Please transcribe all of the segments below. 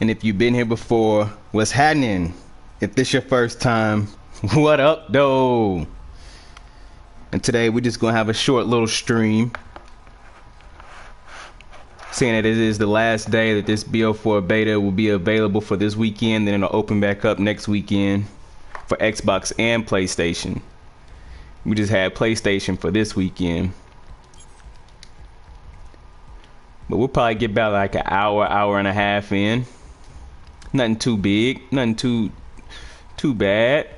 And if you've been here before, what's happening? If this your first time, what up though? And today we're just gonna have a short little stream, saying that it is the last day that this BO4 beta will be available for this weekend. Then it'll open back up next weekend for Xbox and PlayStation. We just had PlayStation for this weekend, but we'll probably get about like an hour and a half in. Nothing too big, nothing too bad.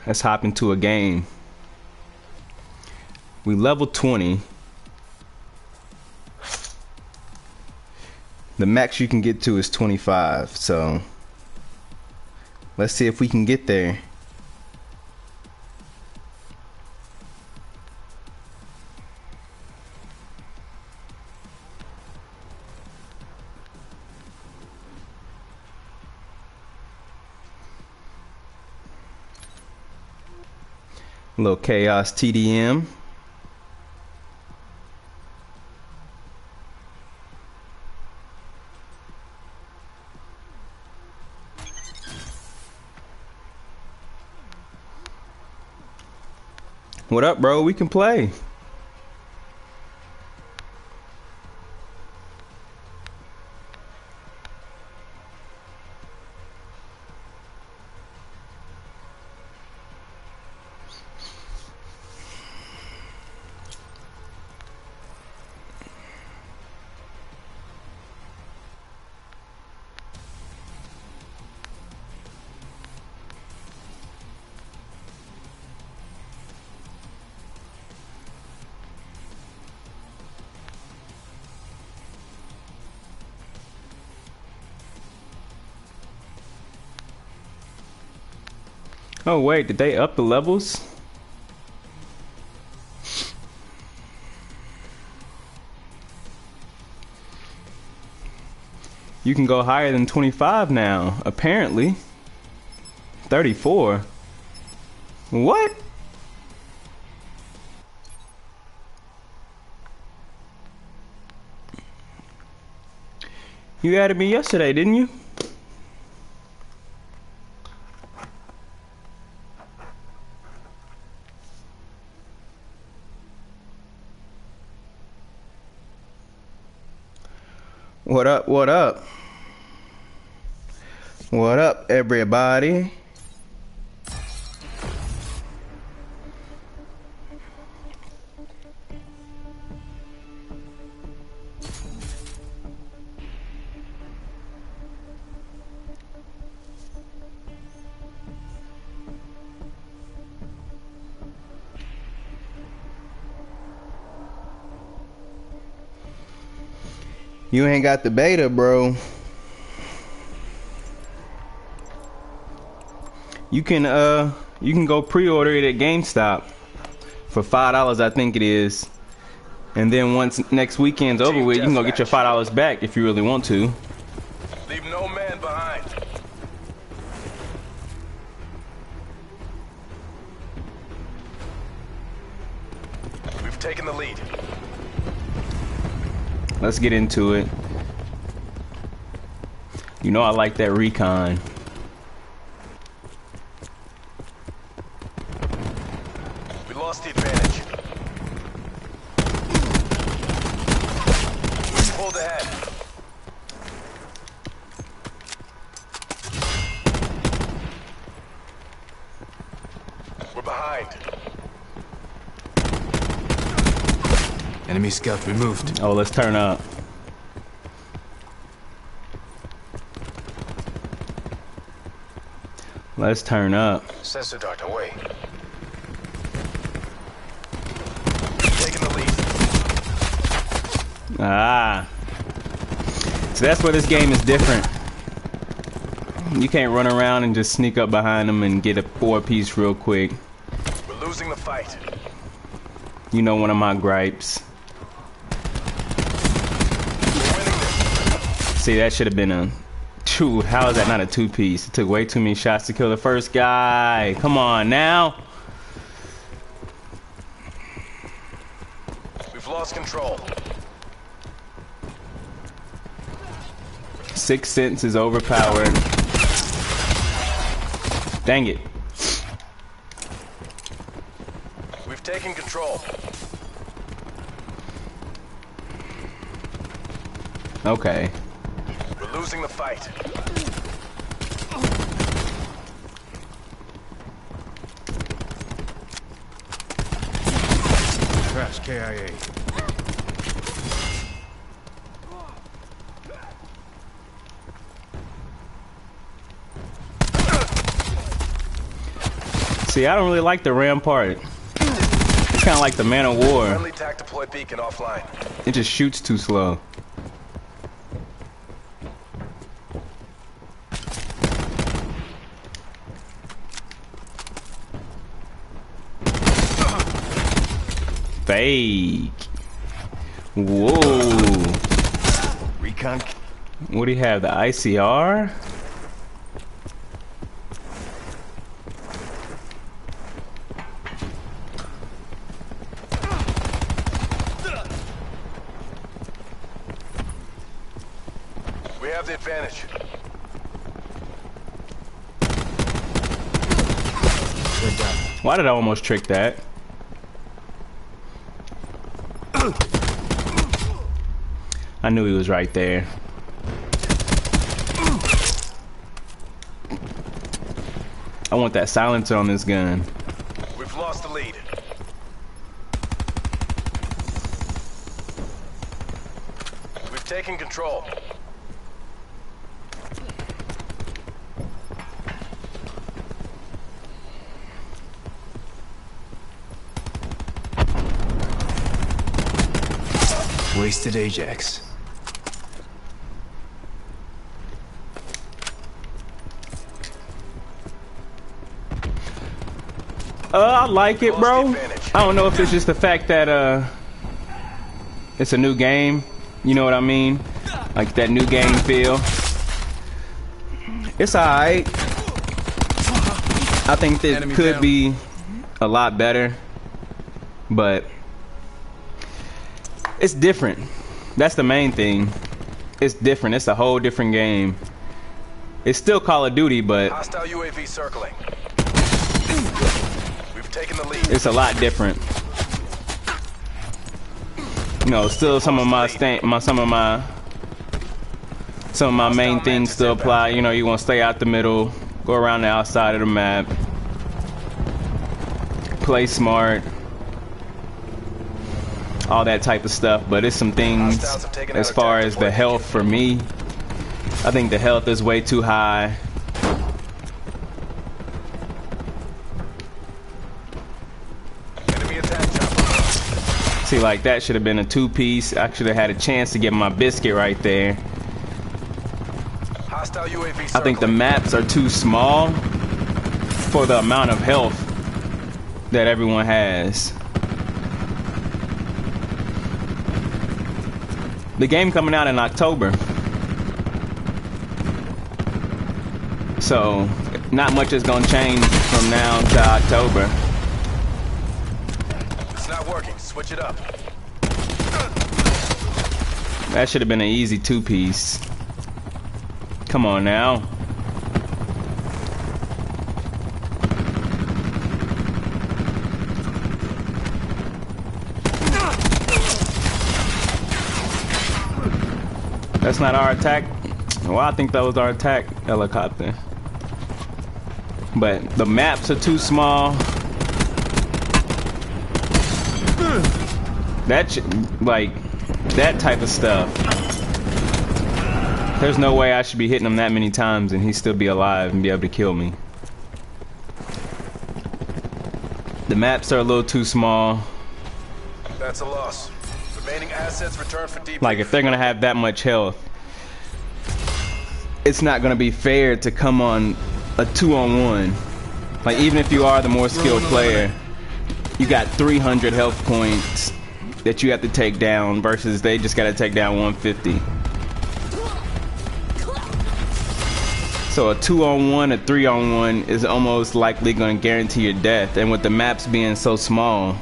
Let's hop into a game. We level 20. The max you can get to is 25, so let's see if we can get there. A little chaos TDM. What up, bro? We can play. Oh wait, did they up the levels? You can go higher than 25 now, apparently. 34. What? You added me yesterday, didn't you? What up, what up? What up, everybody? You ain't got the beta, bro. You can go pre-order it at GameStop for $5, I think it is. And then once next weekend's over with, you can go get your $5 back if you really want to. Leave no man behind. We've taken the lead. Let's get into it. You know I like that recon. We lost the advantage. We pulled ahead. We're behind. Enemy scout removed. Oh, let's turn up. Let's turn up. Sensor dart away. Taking the lead. Ah. So that's where this game is different. You can't run around and just sneak up behind them and get a 4-piece real quick. We're losing the fight. You know one of my gripes. See, that should have been a two. How is that not a 2-piece? It took way too many shots to kill the first guy. Come on now. We've lost control. Sixth Sense is overpowered. Dang it. We've taken control. Okay. We're losing the fight. Crash KIA. See, I don't really like the Rampart. It's kind of like the Man of War. Friendly TAC deploy beacon offline. It just shoots too slow. Fake. Whoa. Recon. What do you have? The ICR? We have the advantage. Why did I almost trick that? I knew he was right there. I want that silencer on this gun. We've lost the lead. We've taken control. Wasted Ajax. I like it, bro. I don't know if it's just the fact that it's a new game. You know what I mean? Like that new game feel. It's alright. I think this could be a lot better, but it's different. That's the main thing. It's different. It's a whole different game. It's still Call of Duty, but Hostile UAV circling. We've taken the lead. it's a lot different. You know, still some of my main things still apply. You know, you want to stay out the middle, go around the outside of the map, play smart, all that type of stuff. But it's some things as far as the health for me. I think the health is way too high. Enemy attack chopper. See, like that should have been a two-piece. I should have had a chance to get my biscuit right there. Hostile UAV circling. I think the maps are too small for the amount of health that everyone has. The game coming out in October, so not much is gonna change from now to October. It's not working. Switch it up. That should have been an easy two-piece. Come on now. That's not our attack. Well, I think that was our attack helicopter. But the maps are too small. Like that type of stuff. There's no way I should be hitting him that many times and he'd still be alive and be able to kill me. The maps are a little too small. That's a loss. Remaining assets returned for debrief. Like, if they're gonna have that much health, it's not gonna be fair to come on a 2-on-1. Like, even if you are the more skilled player, you got 300 health points that you have to take down versus they just gotta take down 150. So a 2-on-1, a 3-on-1 is almost likely gonna guarantee your death. And with the maps being so small,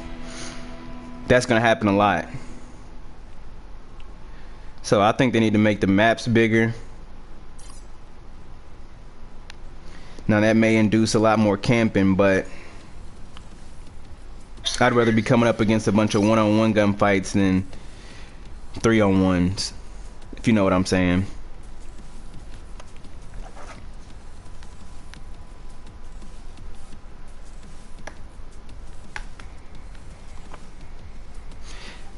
that's gonna happen a lot. So I think they need to make the maps bigger Now that may induce a lot more camping, but I'd rather be coming up against a bunch of one-on-one gunfights than 3-on-1s, if you know what I'm saying.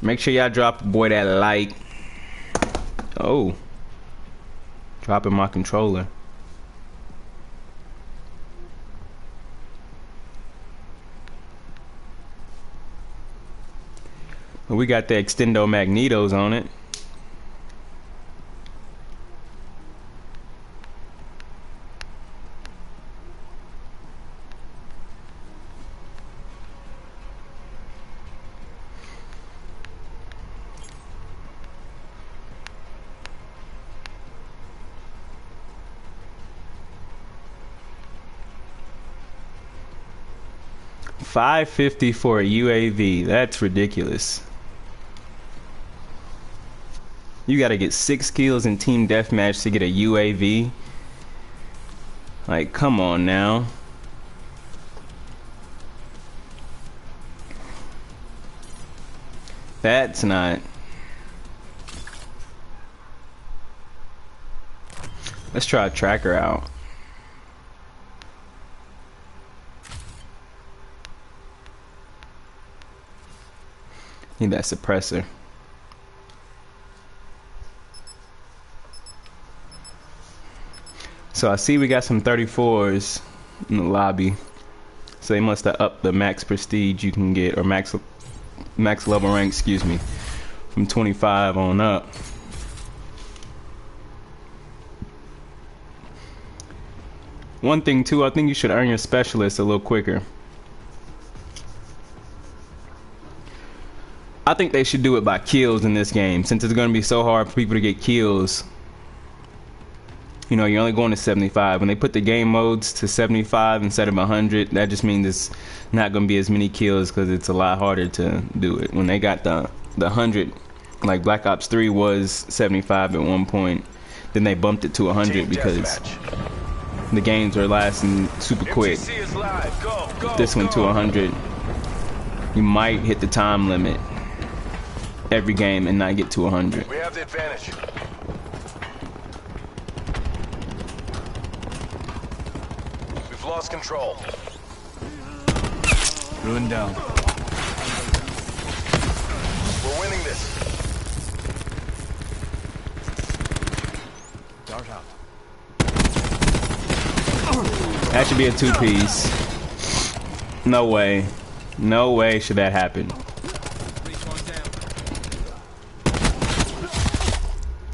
Make sure y'all drop boy that like. Oh, dropping my controller. We got the Extendo Magnetos on it. $550 for a UAV. That's ridiculous. You gotta get 6 kills in team deathmatch to get a UAV. Like, come on now. That's not. Let's try a tracker out. Need that suppressor. So I see we got some 34s in the lobby. So they must have upped the max prestige you can get, or max level rank, excuse me, from 25 on up. One thing too, I think you should earn your specialist a little quicker. I think they should do it by kills in this game, since it's going to be so hard for people to get kills. You know, you're only going to 75. When they put the game modes to 75 instead of 100, that just means it's not going to be as many kills because it's a lot harder to do it. When they got the 100, like Black Ops 3 was 75 at one point, then they bumped it to 100 because the games were lasting super quick. This one to 100, you might hit the time limit every game and not get to 100. We have the advantage. We've lost control. Ruin down. We're winning this. Dart out. That should be a 2-piece. No way. No way should that happen.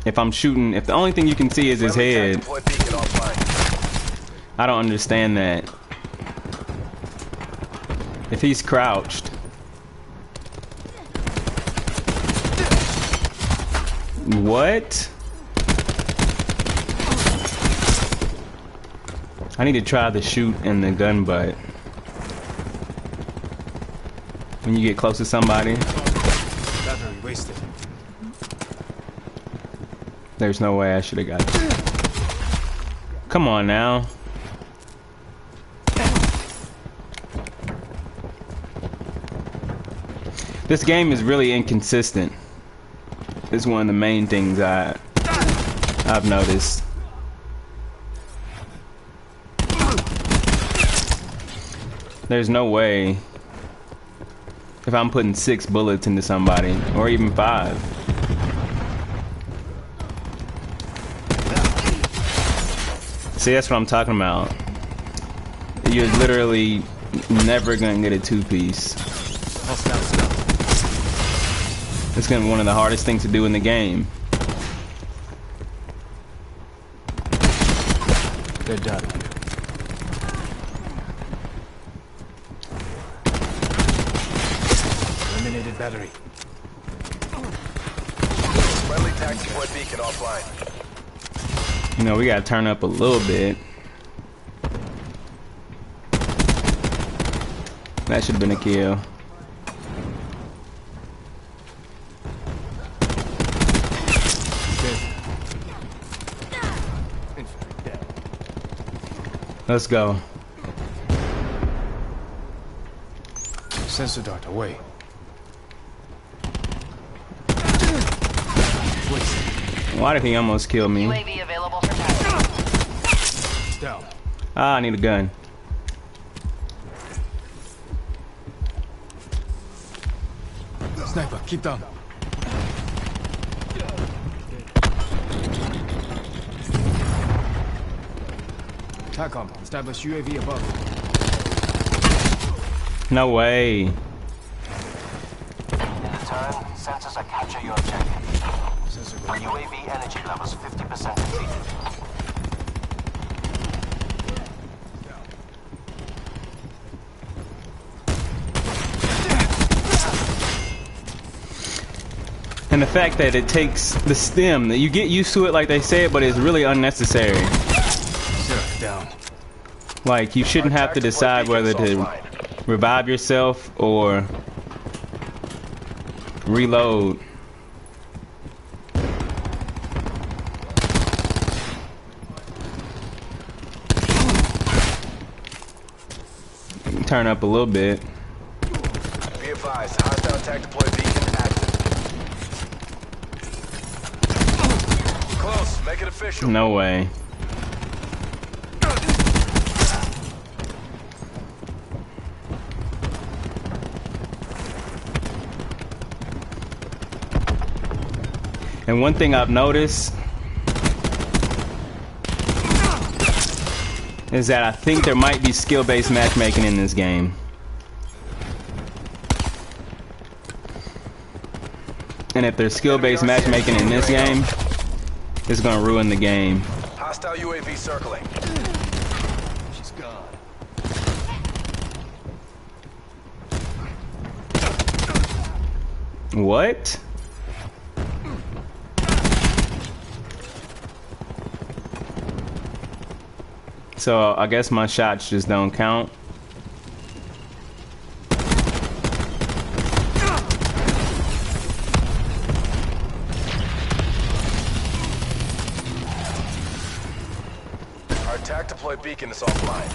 If I'm shooting, if the only thing you can see is his head, I don't understand that. If he's crouched. What? I need to try the shoot and the gun butt. When you get close to somebody. Battery wasted. There's no way I should have got it. Come on now. This game is really inconsistent. It's one of the main things I've noticed. There's no way if I'm putting 6 bullets into somebody, or even 5. See, that's what I'm talking about. You're literally never gonna get a 2-piece. It's gonna be one of the hardest things to do in the game. They're done. Eliminated battery. Friendly taxi point beacon offline. You know, we gotta turn up a little bit. That should have been a kill. Let's go. Sensor dart away. Why did he almost kill me? UAV available for tasking. Down. Ah, I need a gun. Sniper, keep down. TACOM, establish UAV above. No way. In turn, sensors are capture your objective. Sensor Our going. UAV energy levels 50% depleted. And the fact that it takes the stem, that you get used to it like they say it, but it's really unnecessary. Sir, down. Like, you shouldn't have to decide whether to revive yourself or reload. Turn up a little bit. Be advised, hostile attack deploy beacon active. Close, make it official. No way. And one thing I've noticed is that I think there might be skill-based matchmaking in this game. And if there's skill-based matchmaking in this game, it's gonna ruin the game. Hostile UAV circling. She's gone. What? So I guess my shots just don't count. Our attack deploy beacon is offline.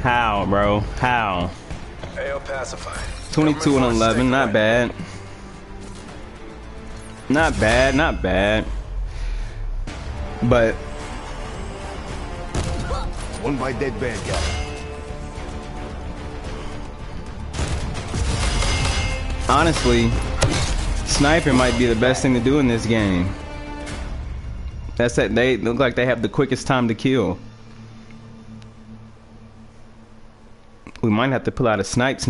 How, bro? How? AO pacified. 22 and 11, not bad. Not bad, not bad. But One by dead bad guy. honestly, sniper might be the best thing to do in this game. That's that. They look like they have the quickest time to kill. We might have to pull out a snipe.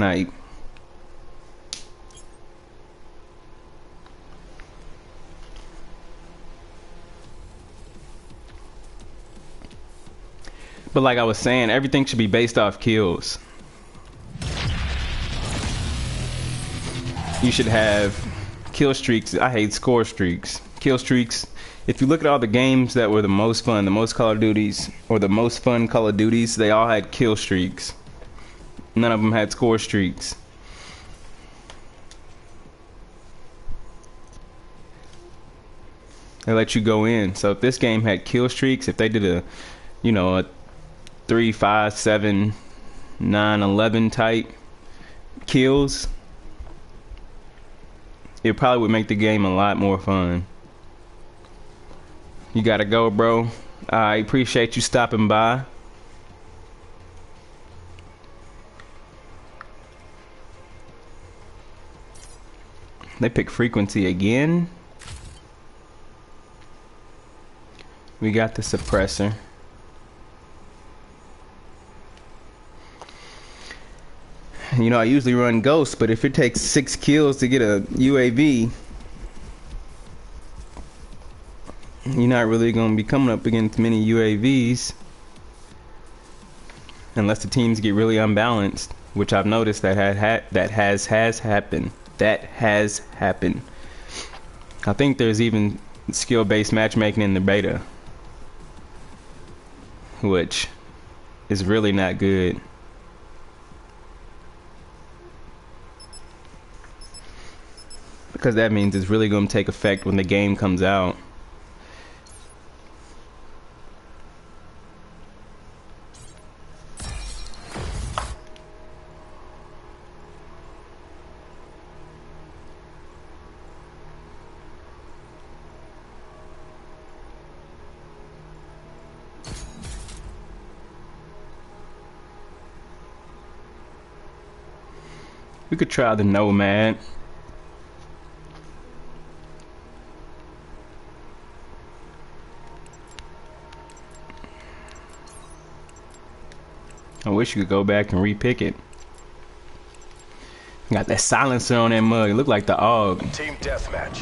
But like I was saying, everything should be based off kills. You should have kill streaks. I hate score streaks. Kill streaks. If you look at all the games that were the most fun, the most Call of Duties, or the most fun Call of Duties, they all had kill streaks. None of them had score streaks. They let you go in. So if this game had kill streaks, if they did a 3, 5, 7, 9, 11 type kills, it probably would make the game a lot more fun. You gotta go, bro. I appreciate you stopping by. They pick frequency again. We got the suppressor. You know, I usually run Ghost, but if it takes 6 kills to get a UAV, you're not really going to be coming up against many UAVs unless the teams get really unbalanced, which I've noticed that has happened. That has happened. I think there's even skill-based matchmaking in the beta, which is really not good. because that means it's really going to take effect when the game comes out. We could try the Nomad. I wish you could go back and repick it. Got that silencer on that mug. It looked like the AUG. Team deathmatch.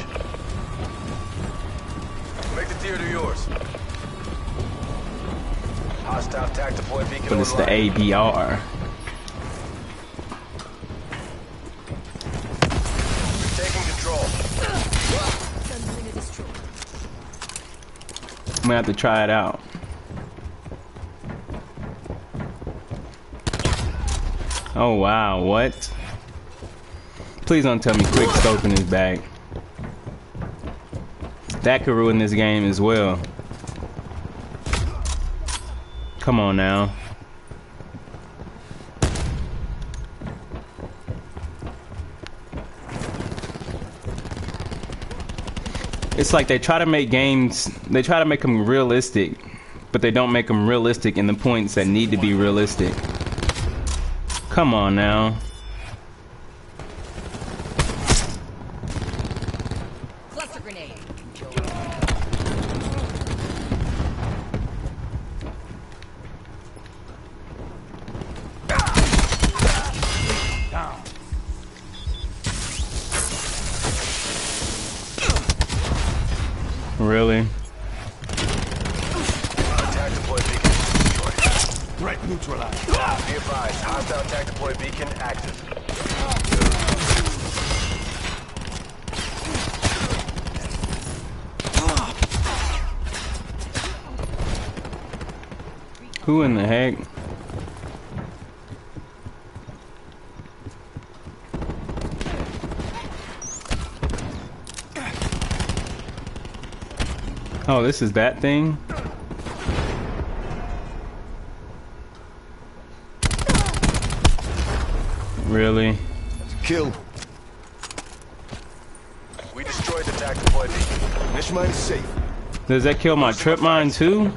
Make the theater yours. Hostile TAC deploy beacon But it's the online. ABR. Taking control. I'm gonna have to try it out. Oh wow, what? Please don't tell me quick scoping is back. That could ruin this game as well. Come on now. It's like they try to make games, they try to make them realistic, but they don't make them realistic in the points that need to be realistic. Come on now. Cluster grenade. Really? TAC deploy beacon destroyed. Threat neutralized. Be advised, hostile TAC deploy beacon active. Who in the heck? Oh, this is that thing? Really? Kill. We destroyed the TAC deploy beacon. This mine is safe. Does that kill my trip mine too?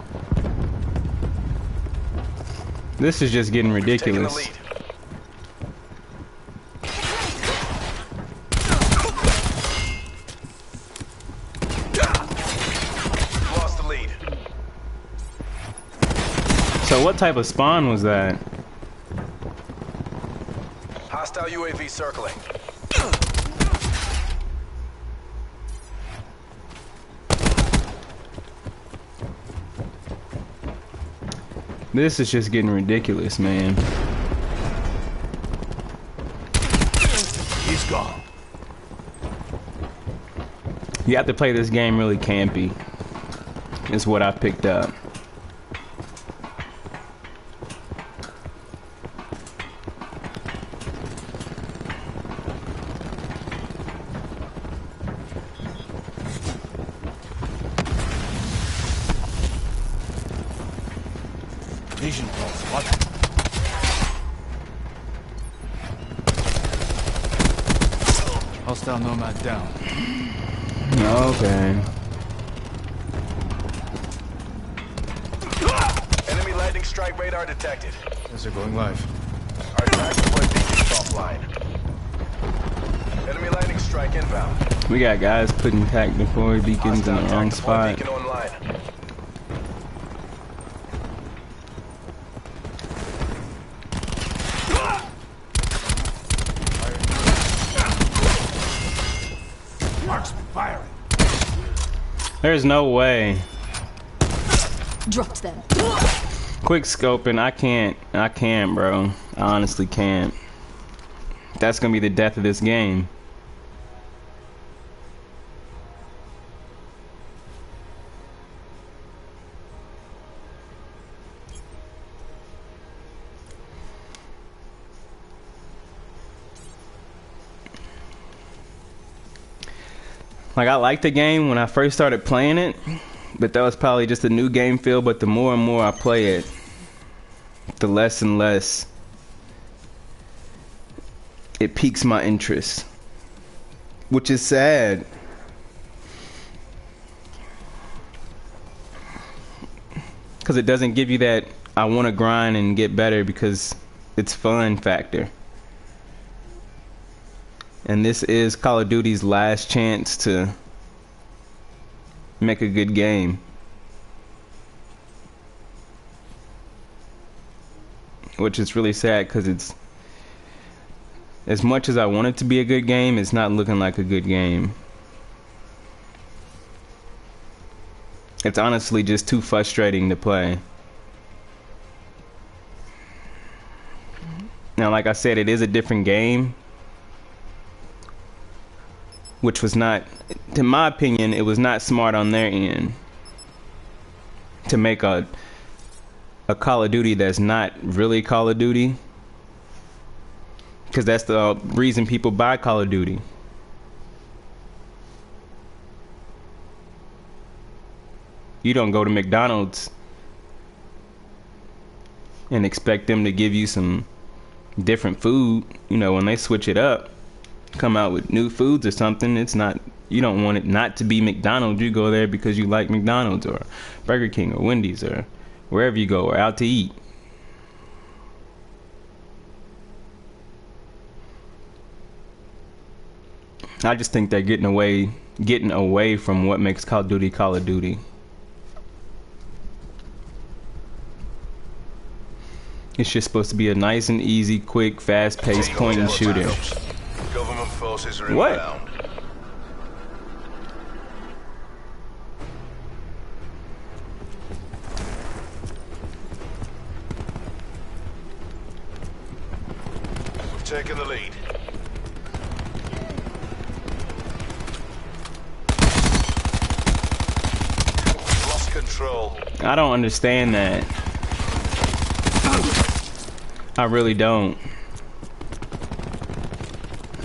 This is just getting Taking the ridiculous. lead. Lost the lead. So what type of spawn was that? Hostile UAV circling. This is just getting ridiculous, man. He's gone. You have to play this game really campy. Is what I picked up. Vision pulse. What? Hostile Nomad down. Okay. Enemy lightning strike radar detected. Those are going live. Our TAC deploy beacon is offline. Enemy lightning strike inbound. We got guys putting TAC deploy beacons in the Hostile wrong TAC deploy spot. beacon online. Marksman firing. There's no way. Dropped them. Quick scoping, I can't, bro. I honestly can't. That's gonna be the death of this game. Like, I liked the game when I first started playing it, but that was probably just a new game feel. But the more and more I play it, the less and less it piques my interest, which is sad. Because it doesn't give you that I want to grind and get better because it's fun factor. And this is Call of Duty's last chance to make a good game. Which is really sad because it's, as much as I want it to be a good game, it's not looking like a good game. It's honestly just too frustrating to play. Now, like I said, it is a different game, which was not, in my opinion, it was not smart on their end to make a Call of Duty that's not really Call of Duty, because that's the reason people buy Call of Duty. You don't go to McDonald's and expect them to give you some different food. You know, when they switch it up, come out with new foods or something, it's not, you don't want it not to be McDonald's. You go there because you like McDonald's or Burger King or Wendy's or wherever you go, or out to eat. I just think they're getting away from what makes Call of Duty Call of Duty. It's just supposed to be a nice and easy, quick, fast-paced point and shooter. Government forces are What? inbound. We've taken the lead. Lost control. I don't understand that. I really don't.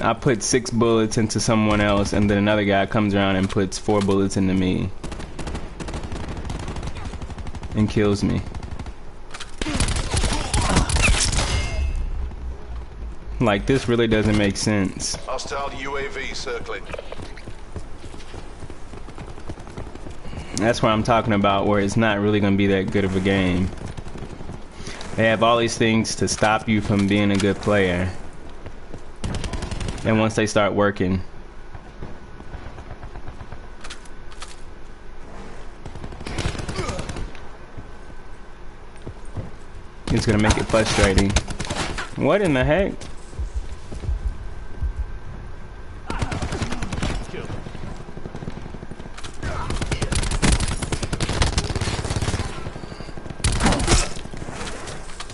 I put 6 bullets into someone else, and then another guy comes around and puts 4 bullets into me and kills me. Like, this really doesn't make sense. Hostile UAV circling. That's what I'm talking about, where it's not really going to be that good of a game. They have all these things to stop you from being a good player. And once they start working, it's gonna make it frustrating. What in the heck?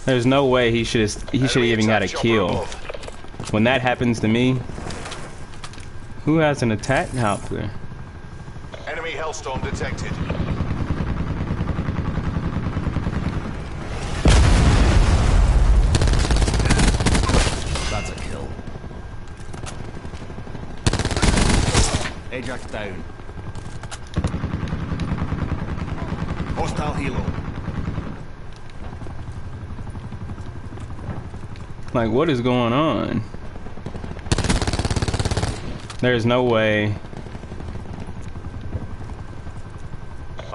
There's no way he should have even got a kill. When that happens to me, who has an attack helicopter? Enemy Hellstorm detected. That's a kill. Ajax down. Hostile helo. Like, what is going on? There's no way.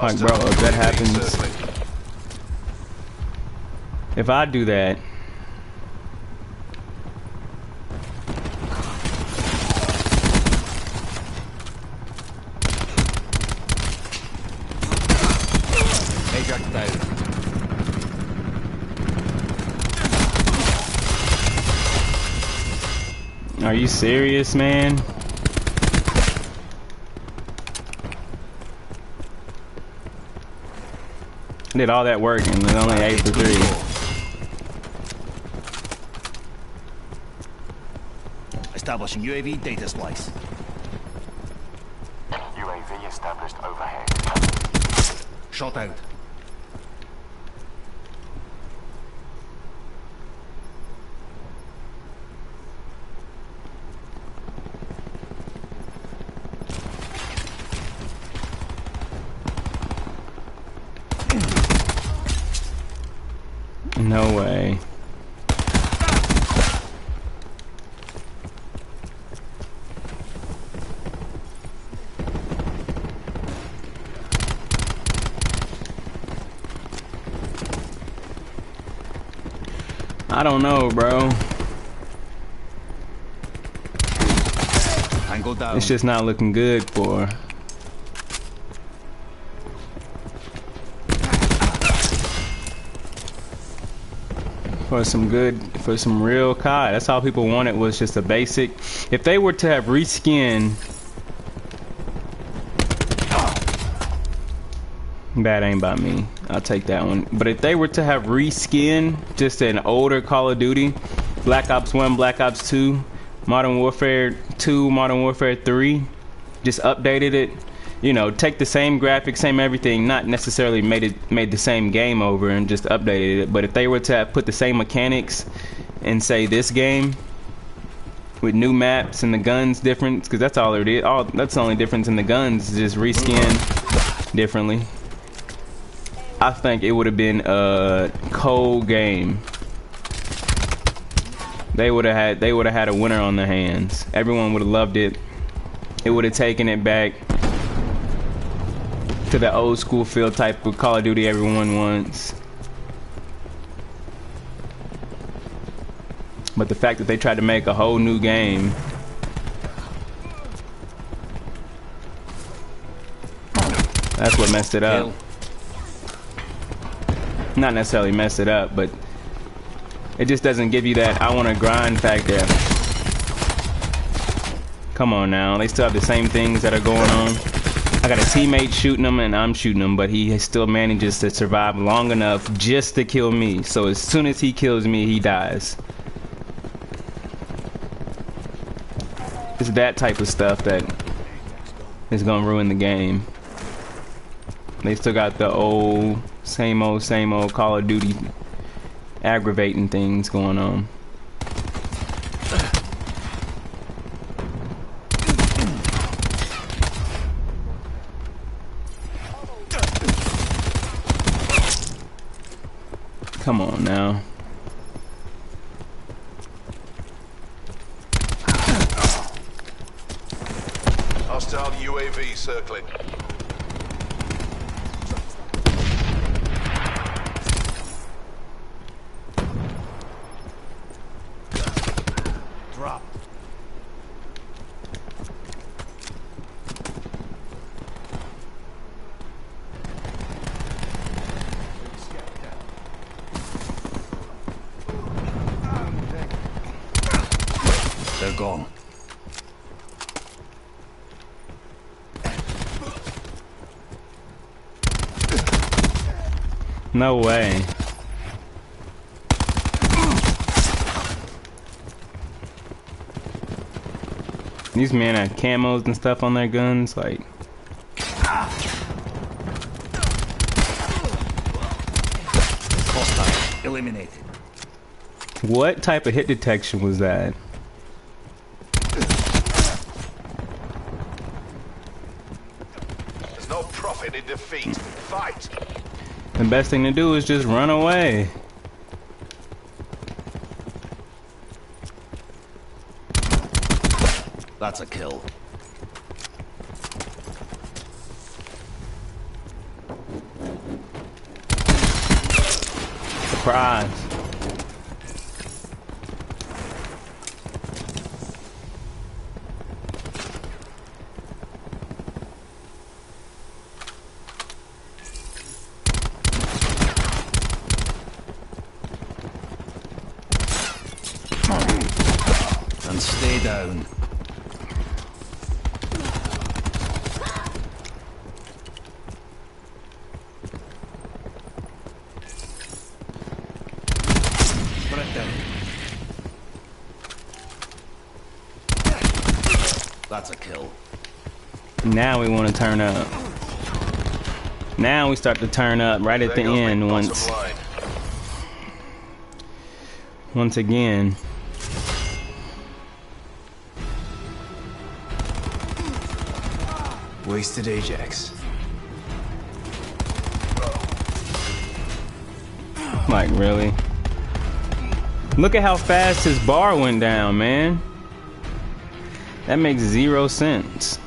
Like, bro, if that happens, if I do that, Ajax down. are you serious, man? I did all that work and then only 8 for 3. Establishing UAV data splice. UAV established overhead. Shot out. No way. I don't know, bro. Tango down. It's just not looking good for some real COD. That's all people wanted, was just a basic. If they were to have reskinned, bad aim by me, I'll take that one. But if they were to have reskinned just an older Call of Duty, Black Ops 1, Black Ops 2, Modern Warfare 2, Modern Warfare 3, just updated it, you know, take the same graphics, same everything, not necessarily made the same game over and just updated it. But if they were to have put the same mechanics and say this game with new maps and the guns different, because that's all it is. That's the only difference in the guns, is just reskin differently. I think it would have been a cold game. They would have had a winner on their hands. Everyone would have loved it. It would have taken it back to the old school feel type of Call of Duty everyone wants. But the fact that they tried to make a whole new game, that's what messed it up. Not necessarily messed it up, but it just doesn't give you that I want to grind factor. Come on now, they still have the same things that are going on. I got a teammate shooting him and I'm shooting him, but he still manages to survive long enough just to kill me. So as soon as he kills me, he dies. It's that type of stuff that is gonna ruin the game. They still got the same old Call of Duty aggravating things going on. Come on now. Hostile UAV circling. Drop. They're gone. No way. These men have camos and stuff on their guns, like. Hostile. Eliminated. What type of hit detection was that? There's no profit in defeat. Fight. The best thing to do is just run away. That's a kill. Surprise. And stay down. Put it down. That's a kill. Now we want to turn up. Now we start to turn up right at the end once again. Wasted Ajax. Like, really? Look at how fast his bar went down, man. That makes 0 sense.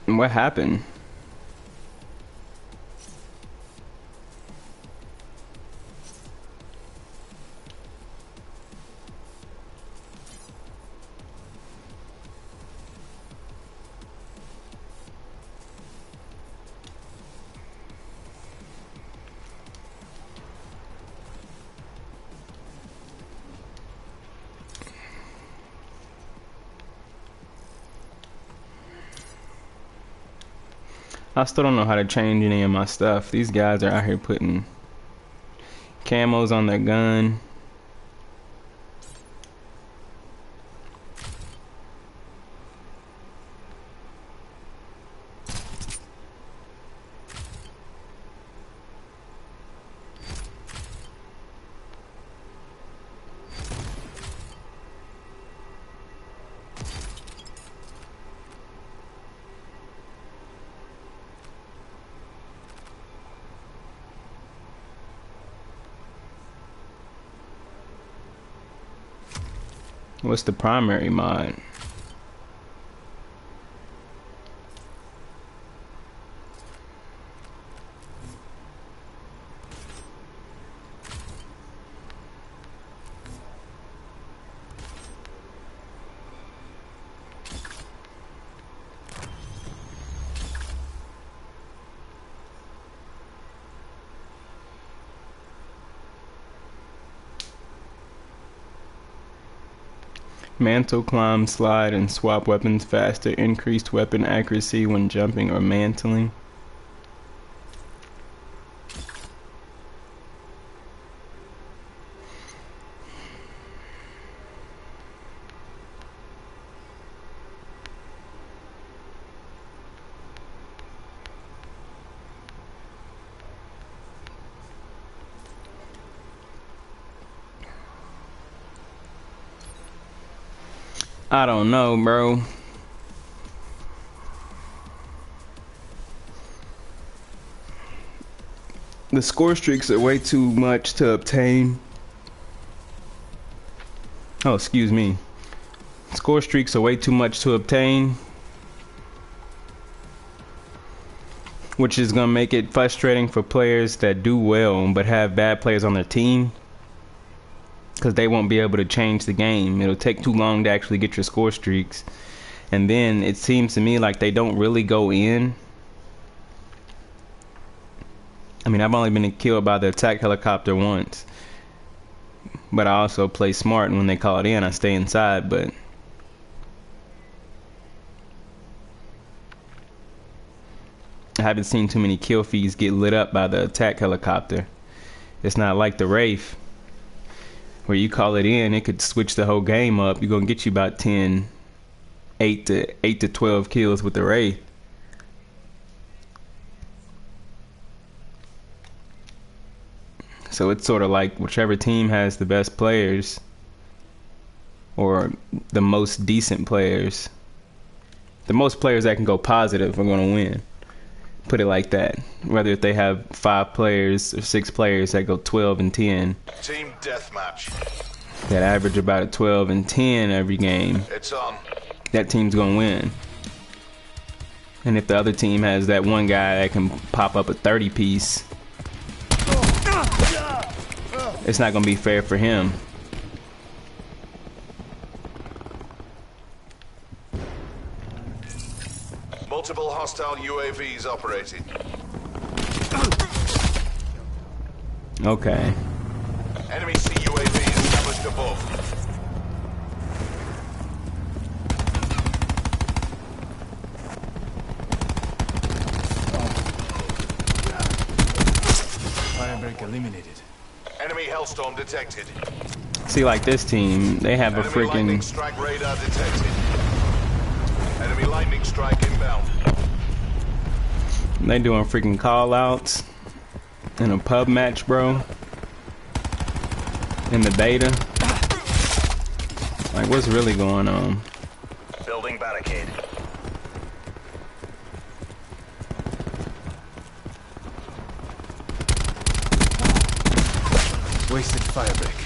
What happened? I still don't know how to change any of my stuff. These guys are out here putting camos on their gun. What's the primary mod? Mantle, climb, slide, and swap weapons faster. Increased weapon accuracy when jumping or mantling. I don't know, bro. The score streaks are way too much to obtain. Oh, excuse me. Score streaks are way too much to obtain, which is gonna make it frustrating for players that do well but have bad players on their team, because they won't be able to change the game. It'll take too long to actually get your score streaks, and then it seems to me like they don't really go in. I mean, I've only been killed by the attack helicopter once, but I also play smart, and when they call it in, I stay inside. But I haven't seen too many kill feeds get lit up by the attack helicopter. It's not like the Wraith, where you call it in, it could switch the whole game up. You're gonna get you about 8 to 12 kills with the Wraith. So it's sort of like whichever team has the best players, or the most decent players, the most players that can go positive are gonna win. Put it like that. Whether if they have 5 players or 6 players that go 12 and 10. Team deathmatch. That average about a 12 and 10 every game. It's on. That team's gonna win. And if the other team has that one guy that can pop up a 30 piece, it's not gonna be fair for him. Multiple hostile UAVs operating. Okay. Enemy CUAV established above. Firebreak eliminated. Enemy Hellstorm detected. See, like this team, they have a Enemy lightning freaking... strike radar detected. Enemy lightning strike inbound. They doing freaking call outs in a pub match, bro. In the beta. Like, what's really going on? Building barricade. Wasted firebreak.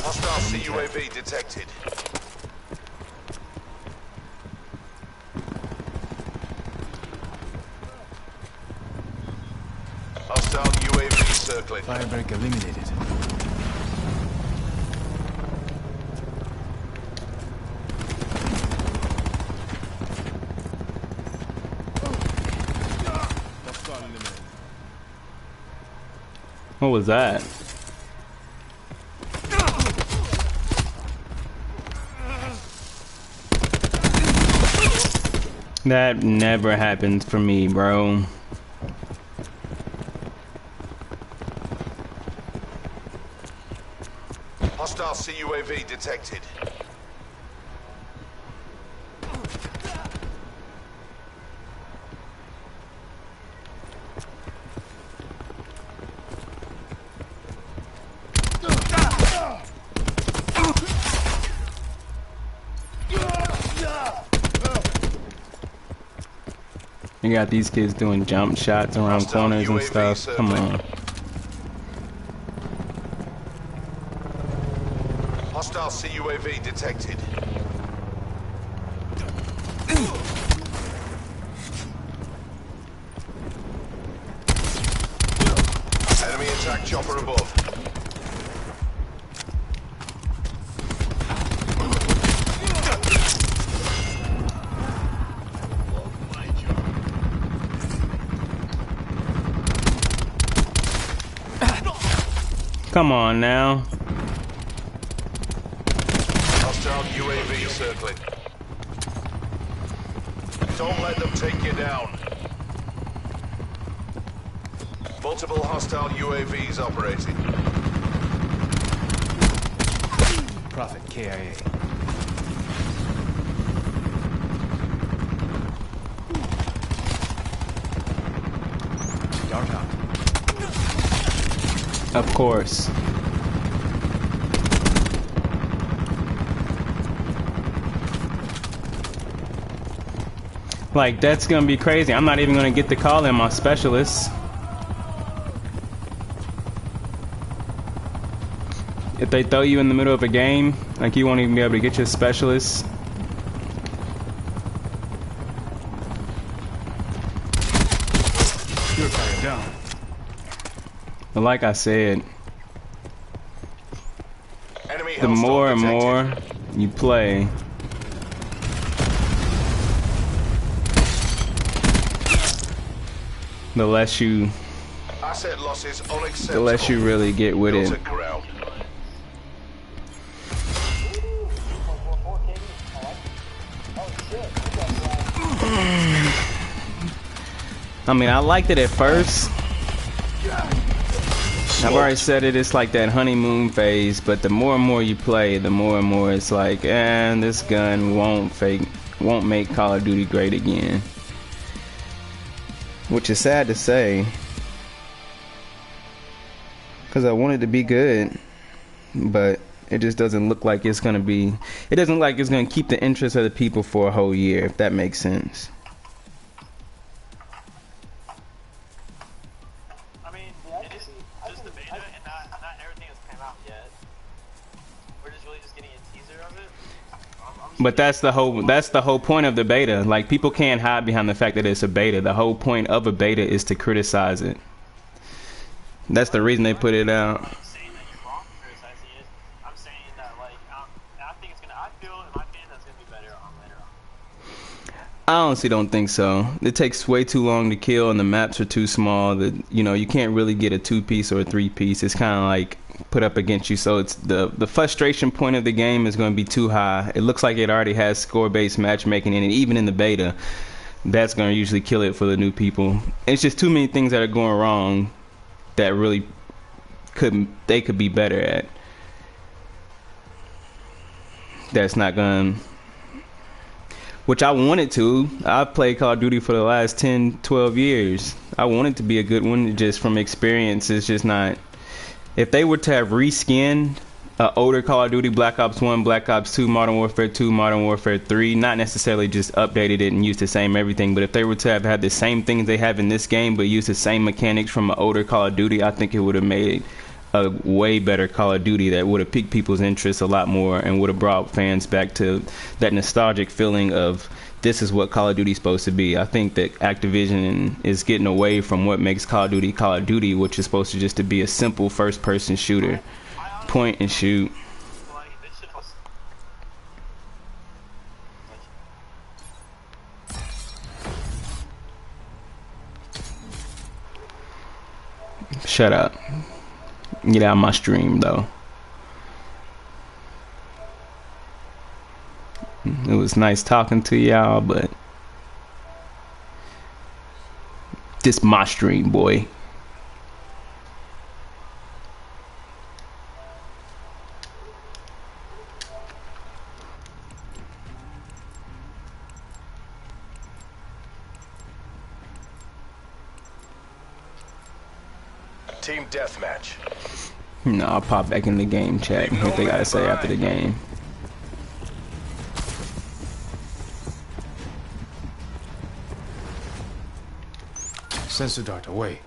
Hostile CUAV detected. Hostile UAV circling. Firebreak eliminated. What was that? That never happens for me, bro. Hostile CUAV detected. You got these kids doing jump shots around Hostile corners and UAV stuff. Come circling. on. Hostile CUAV detected. Enemy attack chopper above. Come on now. Hostile UAV circling. Don't let them take you down. Multiple hostile UAVs operating. Prophet KIA. Dart out. Of course. Like, that's gonna be crazy. I'm not even gonna get to call in my specialists. If they throw you in the middle of a game, like, you won't even be able to get your specialists. Purifier down. But like I said, Enemy the hostile more and detected. more you play, the less you Asset losses unacceptable. the less you really get with Built it. at ground. I mean, I liked it at first. I've already said it, it's like that honeymoon phase, but the more and more you play, the more and more it's like, this gun won't make Call of Duty great again. Which is sad to say, because I want it to be good, but it just doesn't look like it's gonna be, it doesn't look like it's gonna keep the interest of the people for a whole year, if that makes sense. I mean, it is just the beta, and not everything has come out yet. We're just really just getting a teaser of it. But that's the whole point of the beta. Like, people can't hide behind the fact that it's a beta. The whole point of a beta is to criticize it. That's the reason they put it out. I'm not saying that you're wrong for criticizing it. I'm saying that, like, I think it's gonna. I feel, in my opinion, that's gonna be better on later on. I honestly don't think so. It takes way too long to kill, and the maps are too small. That, you know, you can't really get a 2-piece or a 3-piece. It's kind of like put up against you. So it's the frustration point of the game is going to be too high. It looks like it already has score-based matchmaking in it, even in the beta. That's going to usually kill it for the new people. It's just too many things that are going wrong that really they could be better at. That's not going to, which I wanted to. I've played Call of Duty for the last 10, 12 years. I want it to be a good one. Just from experience, it's just not. if they were to have reskinned older Call of Duty, Black Ops 1, Black Ops 2, Modern Warfare 2, Modern Warfare 3, not necessarily just updated it and used the same everything, but if they were to have had the same things they have in this game but used the same mechanics from an older Call of Duty, I think it would have made a way better Call of Duty that would have piqued people's interest a lot more and would have brought fans back to that nostalgic feeling of this is what Call of Duty is supposed to be. I think that Activision is getting away from what makes Call of Duty, which is supposed to just to be a simple first-person shooter. Point and shoot. Like, this shit was. Shut up. Get out of my stream, though. It was nice talking to y'all, but this my stream, boy. Team deathmatch. No, I'll pop back in the game chat and hear what they gotta say after the game. Sensor dart away.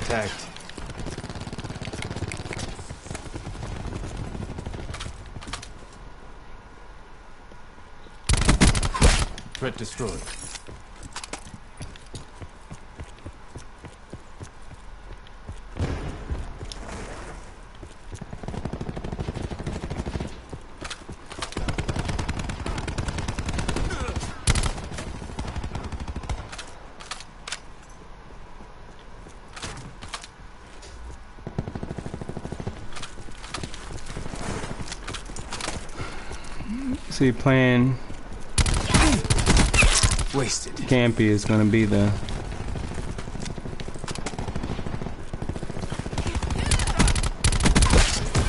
Tagged. Threat destroyed. See, playing Wasted. Campy is gonna be the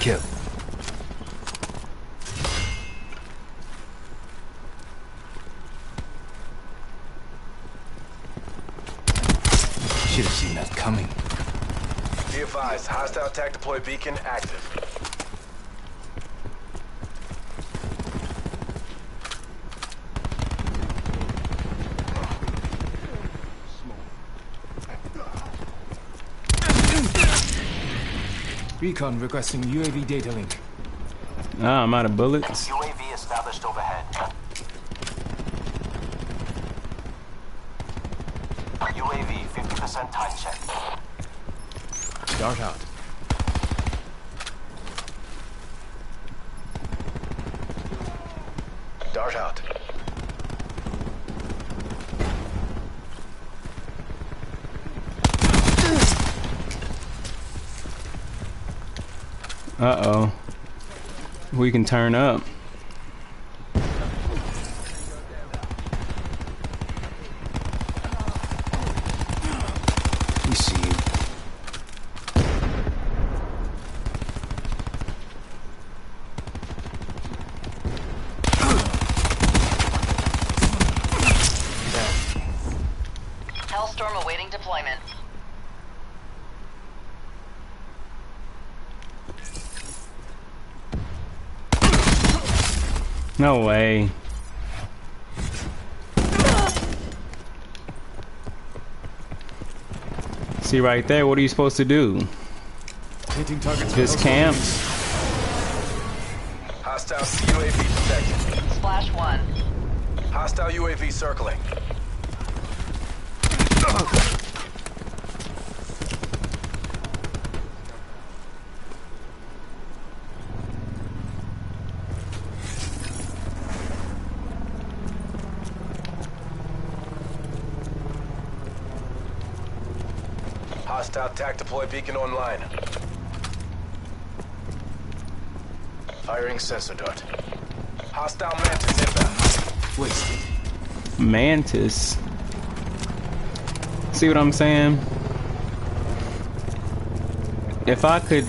Kill. Should have seen that coming. Be advised, hostile attack deploy beacon active. Recon requesting UAV data link. ah, I'm out of bullets. UAV established overhead. UAV 50% time check. Dart out. Dart out. Uh-oh. We can turn up. We see you. Hellstorm awaiting deployment. No way. See right there, what are you supposed to do? Hitting targets. Just camp? Hostile UAV detected. Splash 1. Hostile UAV circling. Hostile attack deploy beacon online. Firing sensor dart. Hostile Mantis inbound. Wasted. Mantis. See what I'm saying? If I could,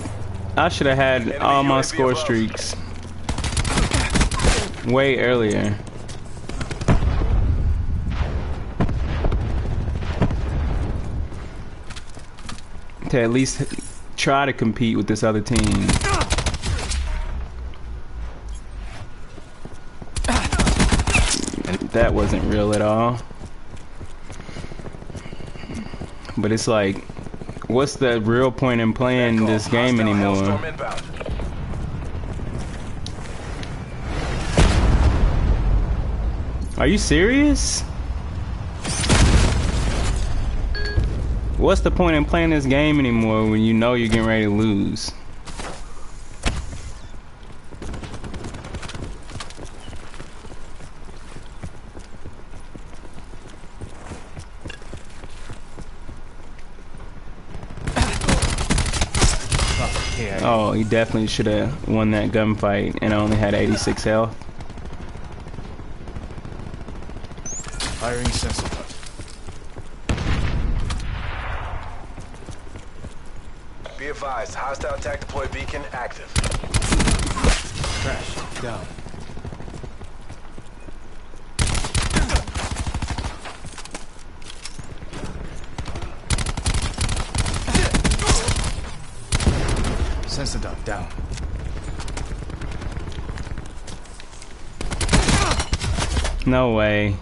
I should have had all my UAV score above. streaks way earlier. To at least try to compete with this other team. That wasn't real at all. But it's like, what's the real point in playing this game Hostile anymore? Hellstorm inbound. Are you serious? What's the point in playing this game anymore when you know you're getting ready to lose? Okay, Oh, he definitely should have won that gunfight and only had 86 health. firing sensor cut. Be advised, hostile attack deploy beacon active. Crash. Down. Sensor dot down. No way.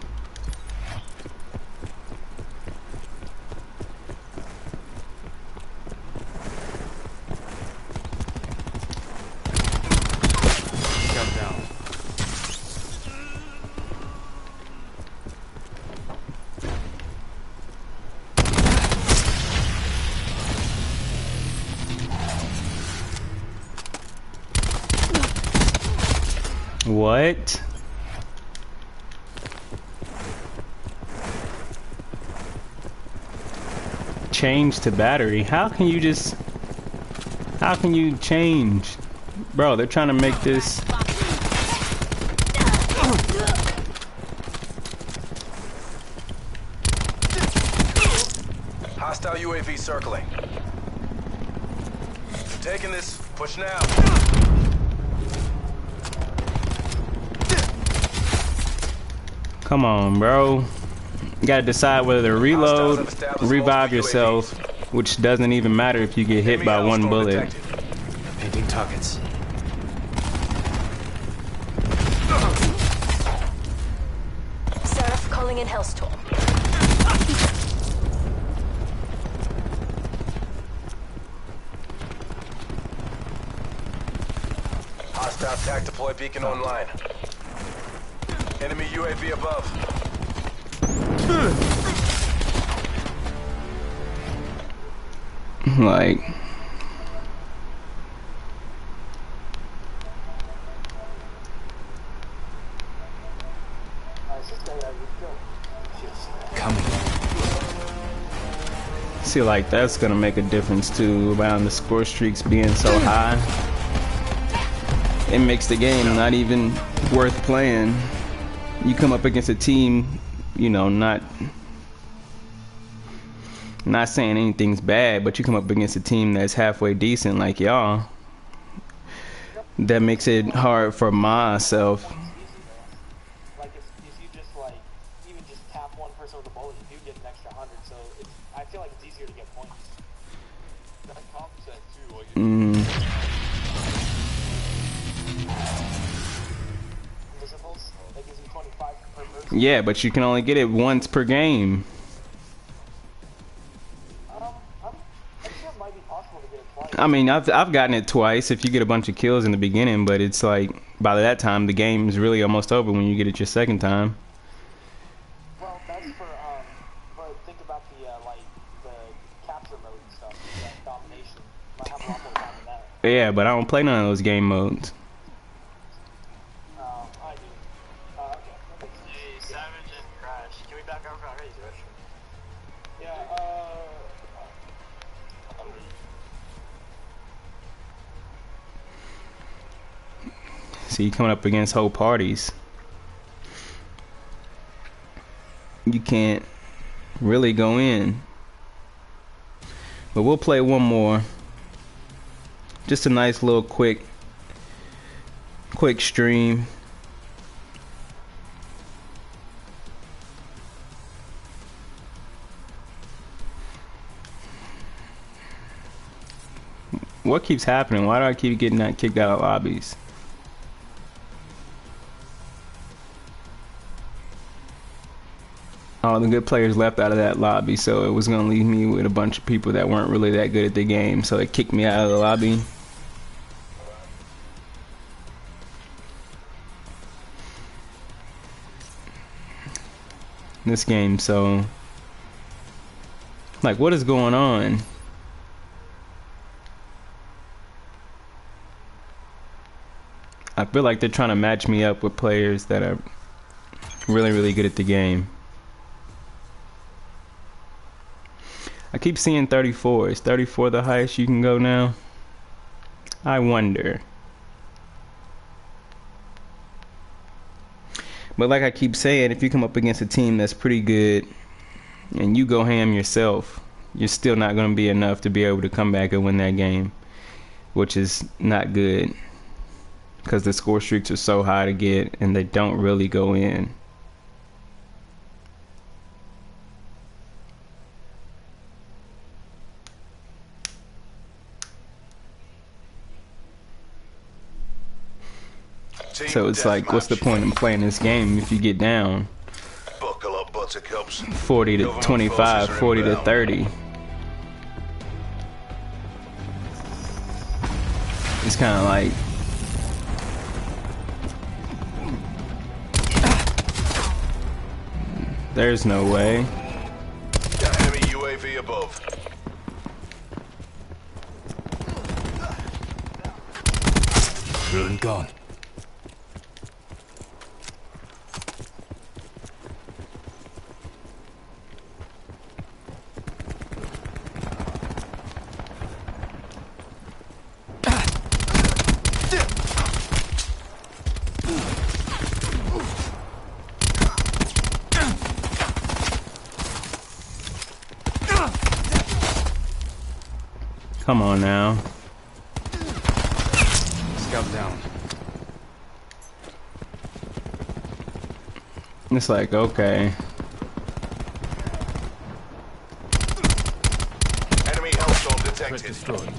Scout down. What? Change to battery. How can you change? Bro, they're trying to make this. Hostile UAV circling. Taking this. Push now. Come on, bro. You gotta decide whether to reload, Hostiles have established revive multiple yourself, which doesn't even matter if you get hit by Enemy one Hellstorm bullet. detected. Painting targets. Seraph calling in Hellstorm. Hostile attack deploy beacon online. Enemy UAV above. Like, Coming. see, like that's gonna make a difference too around the score streaks being so high. It makes the game not even worth playing. You come up against a team, you know, not saying anything's bad, but you come up against a team that's halfway decent like y'all. That makes it hard for myself. Like if you just like even just tap one person with a bullet, you do get an extra 100. So it's, I feel like it's easier to get points. That comp set too. Like Invisibles, that gives you 25 per person. Yeah, but you can only get it once per game. I'm sure it might be possible to get it twice. I mean, I've gotten it twice if you get a bunch of kills in the beginning, but it's like by that time the game is really almost over when you get it your second time. Well, that's for but think about the like the capture mode and stuff, like domination. Might have a lot more time than that. Yeah, but I don't play none of those game modes. I do. Okay. Hey, Savage and Crash. Can we back up for our race, Rush? Yeah, See, you coming up against whole parties. You can't really go in. But we'll play one more. Just a nice little quick stream. What keeps happening? Why do I keep getting kicked out of lobbies? All the good players left out of that lobby, so it was gonna leave me with a bunch of people that weren't really that good at the game, so it kicked me out of the lobby. This game, so like, what is going on? I feel like they're trying to match me up with players that are really, really good at the game. I keep seeing 34. Is 34 the highest you can go now? I wonder. But like I keep saying, if you come up against a team that's pretty good and you go ham yourself, you're still not going to be enough to be able to come back and win that game, which is not good. Because the score streaks are so high to get and they don't really go in. Team So it's like, what's the deathmatch. point in playing this game if you get down Buckle up, buttercups. 40 to Government 25, forces are 40 to inbound. 30? It's kind of like, there's no way. Enemy UAV above. Drone gone. Come on now. Scout down. It's like, okay. Enemy Hellstorm Threat detected. destroyed.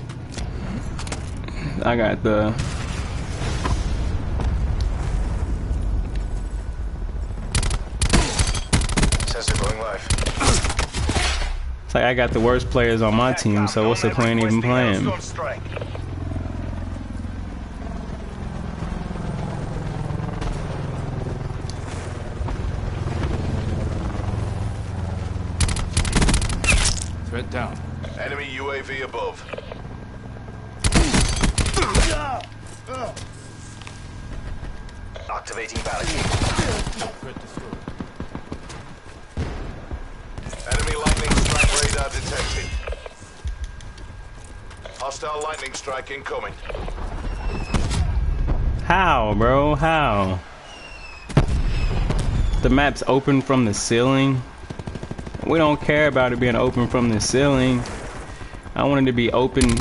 I got the... Sensor going live. It's like I got the worst players on my team, so what's the point even playing? Hellstorm strike. Threat down. Enemy UAV above. Activating barricade. Threat destroyed. Enemy lightning strike radar detected. Hostile lightning strike incoming. How, bro? How? The map's open from the ceiling. We don't care about it being open from the ceiling. I want it to be open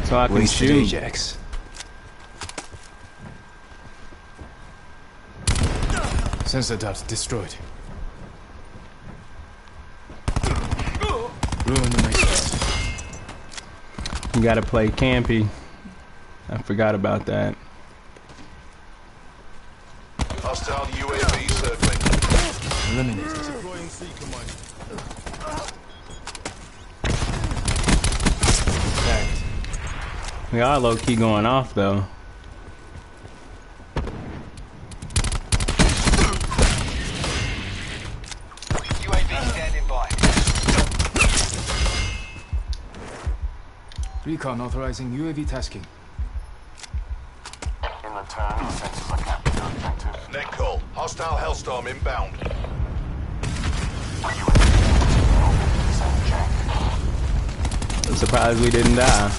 so I can Wasted shoot. Ajax. Sensor dot destroyed. Ruin the next. You gotta play campy. I forgot about that. Hostile UAV circling. Eliminated. Tagged. We are low key going off though. UAV standing by. Recon authorizing UAV tasking. In return, sensors are captured objective. Net call. Hostile Hellstorm inbound. Send check. I'm surprised we didn't die.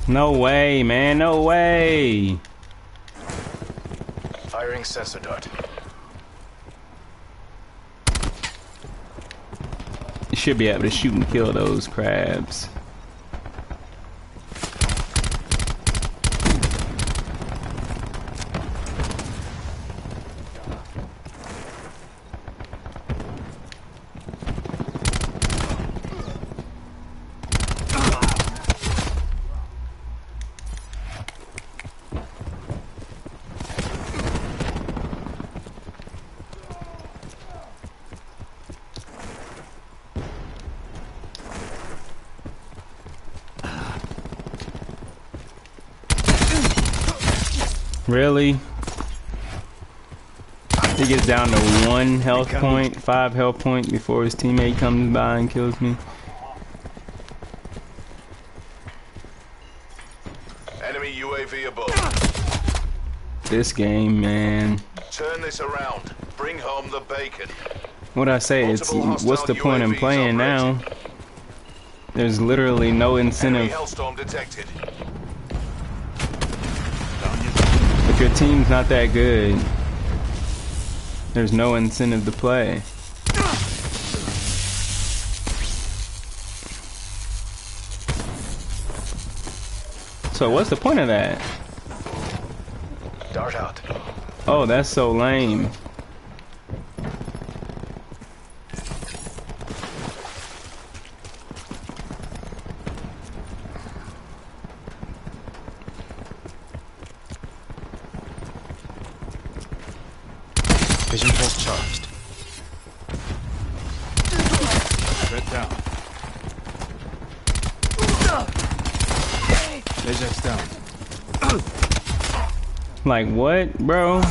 No way, man, no way. Firing sensor dart. should be able to shoot and kill those crabs. Really? He gets down to 1 health point, 5 health point before his teammate comes by and kills me. Enemy UAV above. This game, man. Turn this around. Bring home the bacon. What I say, it's what's the point in playing now? There's literally no Enemy incentive. Hellstorm detected. If your team's not that good, there's no incentive to play. So what's the point of that? Dart out. Oh, that's so lame. Vision pulse charged. Threat down. Ajax down. Like what, bro?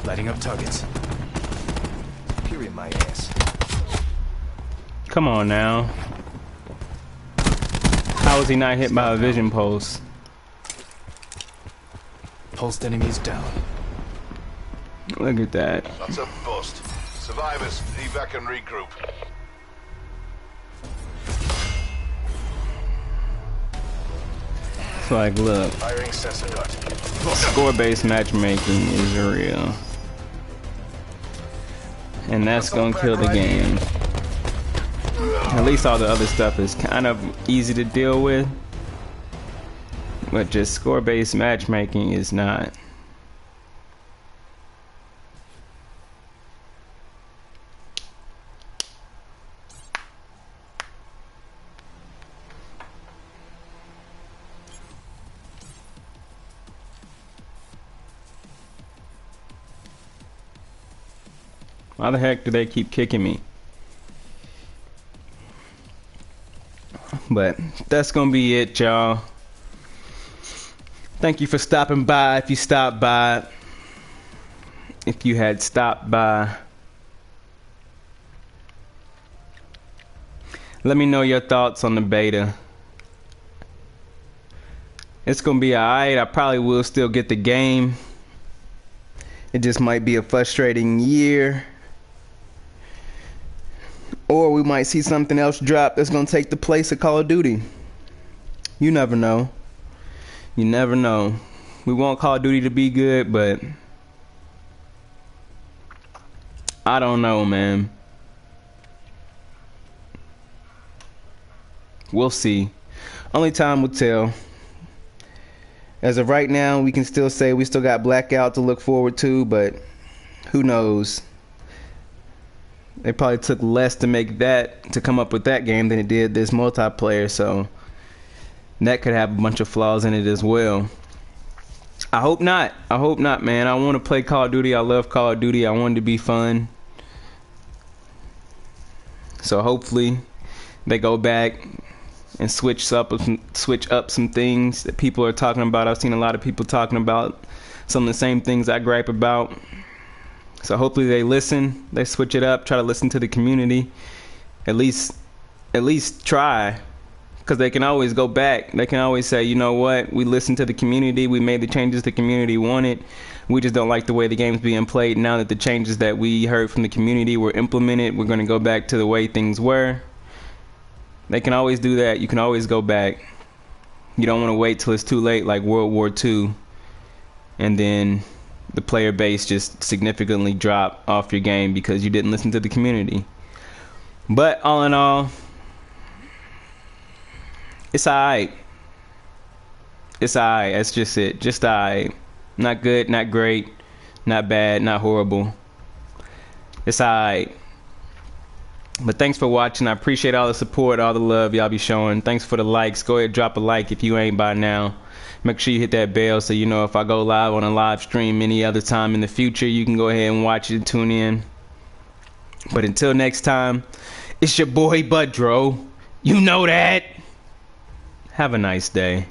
Lighting up targets. Period my ass. Come on now. How was he not hit by a vision pulse? Pulsed enemies down. Look at that. That's a bust. Survivors, evac and regroup. It's like, look, Firing sensor dart. score-based matchmaking is real. And that's gonna kill the game. At least all the other stuff is kind of easy to deal with. But just score-based matchmaking is not. Why the heck do they keep kicking me? But that's gonna be it, y'all. Thank you for stopping by. If you stopped by, if you had stopped by, let me know your thoughts on the beta. It's gonna be alright. I probably will still get the game. It just might be a frustrating year. Or we might see something else drop that's gonna take the place of Call of Duty. You never know. You never know. We want Call of Duty to be good, but I don't know, man. We'll see. Only time will tell. As of right now, we can still say we still got Blackout to look forward to, but who knows? They probably took less to make that, to come up with that game than it did this multiplayer, so that could have a bunch of flaws in it as well. I hope not. I hope not, man. I want to play Call of Duty. I love Call of Duty. I want it to be fun. So hopefully they go back and switch up some things that people are talking about. I've seen a lot of people talking about some of the same things I gripe about. So hopefully they listen, they switch it up, try to listen to the community. At least try, because they can always go back. They can always say, you know what, we listened to the community, we made the changes the community wanted. We just don't like the way the game's being played. Now that the changes that we heard from the community were implemented, we're going to go back to the way things were. They can always do that. You can always go back. You don't want to wait till it's too late, like World War II, and then the player base just significantly drop off your game because you didn't listen to the community. But all in all, it's alright. It's alright. That's just it. Just alright. Not good, not great, not bad, not horrible. It's alright. But thanks for watching. I appreciate all the support, all the love y'all be showing. Thanks for the likes. Go ahead, drop a like if you ain't by now. Make sure you hit that bell so you know if I go live on a live stream any other time in the future, you can go ahead and watch it and tune in. But until next time, it's your boy Budro. You know that. Have a nice day.